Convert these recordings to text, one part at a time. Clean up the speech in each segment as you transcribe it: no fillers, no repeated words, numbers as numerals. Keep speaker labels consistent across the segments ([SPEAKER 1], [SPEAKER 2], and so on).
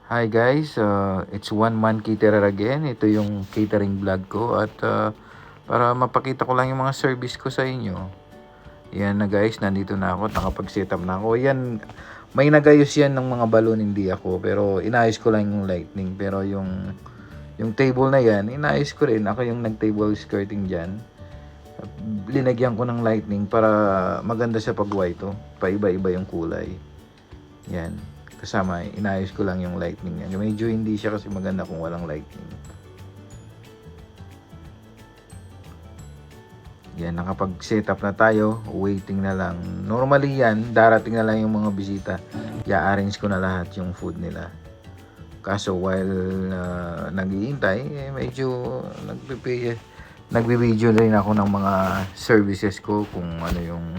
[SPEAKER 1] Hi guys, it's one man caterer again. Ito yung catering vlog ko at para mapakita ko lang yung mga service ko sa inyo. Yan na guys, nandito na ako, nakapag-set up na ako. Yan, may nagayos yan ng mga balon, hindi ako. Pero inayos ko lang yung lightning. Pero yung table na yan, inayos ko rin. Ako yung nag-table skirting dyan. Linagyan ko ng lightning para maganda sa pag-white to. Paiba-iba yung kulay. Yan. Kasama, inayos ko lang yung lightning niya. Medyo hindi siya kasi maganda kung walang lightning. Yan, nakapag-set up na tayo. Waiting na lang. Normally yan, darating na lang yung mga bisita. I-arrange ko na lahat yung food nila. Kaso while nag-iintay, medyo nagbi-video rin ako ng mga services ko kung ano yung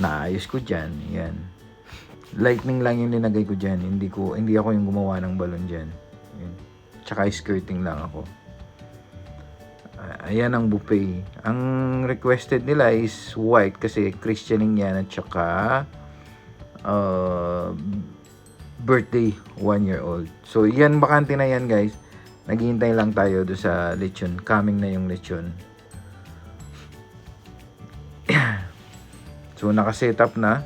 [SPEAKER 1] naayos ko dyan. Yan. Lightning lang yung linagay ko dyan. Hindi ako yung gumawa ng balon dyan. Yan. Tsaka skirting lang ako. Ayan ang buffet. Ang requested nila is white kasi christening yan at tsaka birthday 1-year-old. So yan, bakante na yan guys. Naghihintay lang tayo do sa lechon. Coming na yung lechon. So naka-set up na.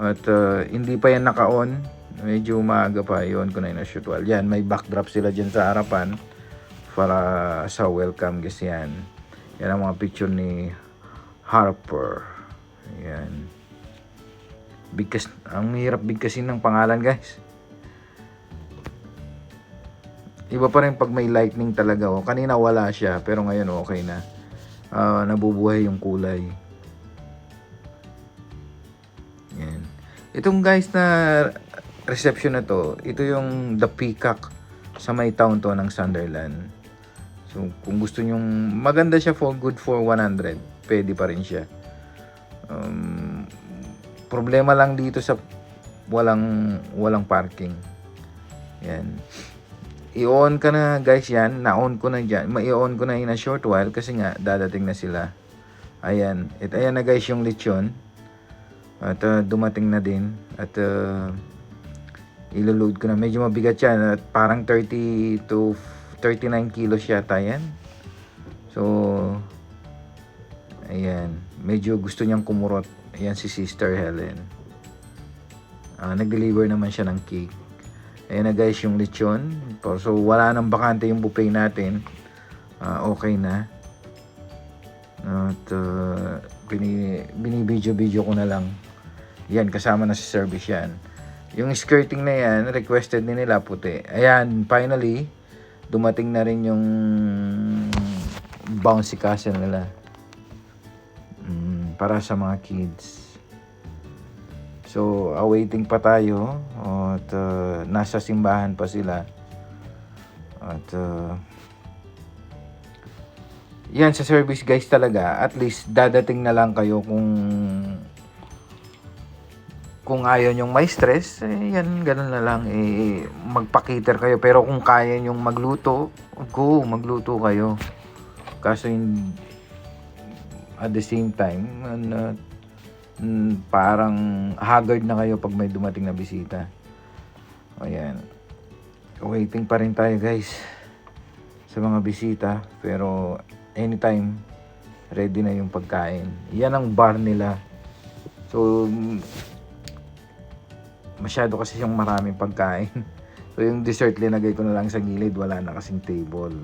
[SPEAKER 1] At hindi pa yan naka-on. Medyo maaga pa. Yun ko na yung shoot wall. Yan, may backdrop sila dyan sa harapan. Para sa welcome guys yan. Yan ang mga picture ni Harper. Yan. Bigkas, ang hirap bigkasin ng pangalan guys. Iba pa rin pag may lightning talaga. Oh. Kanina wala siya. Pero ngayon okay na. Nabubuhay yung kulay. Yan. Itong guys na reception na to, ito yung The Peacock sa may town to ng Sunderland. So, kung gusto nyong maganda siya for good for 100, pwede pa rin siya. Problema lang dito sa walang parking. Yan. I-on ka na guys yan. Na-on ko na dyan. Ma-i-on ko na in a short while kasi nga dadating na sila. Ayan. Ayan na guys yung lechon. At dumating na din. At ilo-load ko na. Medyo mabigat yan. At parang 30 to 39 kilos yata yan. So, ayan. Medyo gusto niyang kumurot. Ayan si Sister Helen. Nag-deliver naman siya ng cake. Ayan na guys yung lechon. So, wala nang bakante yung buffet natin. Okay na. At binibidyo-video ko na lang. Yan, kasama na sa service yan. Yung skirting na yan, requested ni nila puti. Ayan, finally, dumating na rin yung bouncy castle nila. Para sa mga kids. So, awaiting pa tayo. At nasa simbahan pa sila. At yan, sa service guys talaga, at least dadating na lang kayo kung ayaw nyong may stress, yan, ganun na lang, magpa-cater kayo. Pero kung kaya nyong magluto, magluto kayo. Kaso at the same time, parang haggard na kayo pag may dumating na bisita. Ayan. Waiting pa rin tayo guys sa mga bisita. Pero anytime, ready na yung pagkain. Yan ang bar nila. So, masyado kasi yung maraming pagkain. So yung dessert linagay ko na lang sa gilid, wala na kasing table.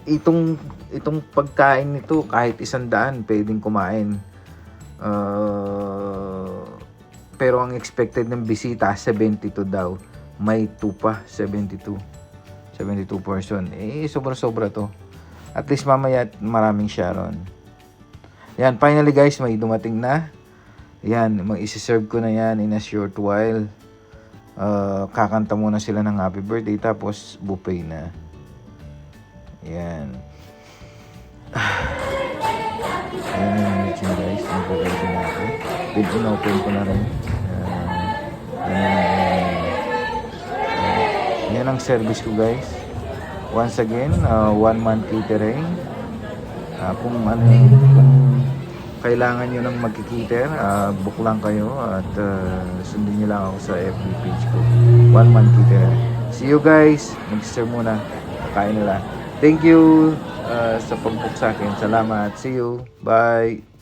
[SPEAKER 1] Itong pagkain nito kahit 100 pwedeng kumain. Pero ang expected ng bisita 72 daw. May 2 pa, 72 person. Sobra-sobra to. At least mamaya maraming Sharon. Yan, finally guys, may dumating na. Yan, isi-serve ko na yan in a short while. Kakanta muna sila ng happy birthday, tapos buffet na. Yan. Ayan yung lechon guys. Nag-ready na ako. Open ko na rin. Yan ang service ko guys. Once again, 1 month catering. Kung kailangan nyo ng magkikiter, book lang kayo at sundin nyo lang ako sa FB page ko. 1 month kiter. See you guys. Mag-share muna. Kakain nila. Thank you sa pag-book sa akin. Salamat. See you. Bye.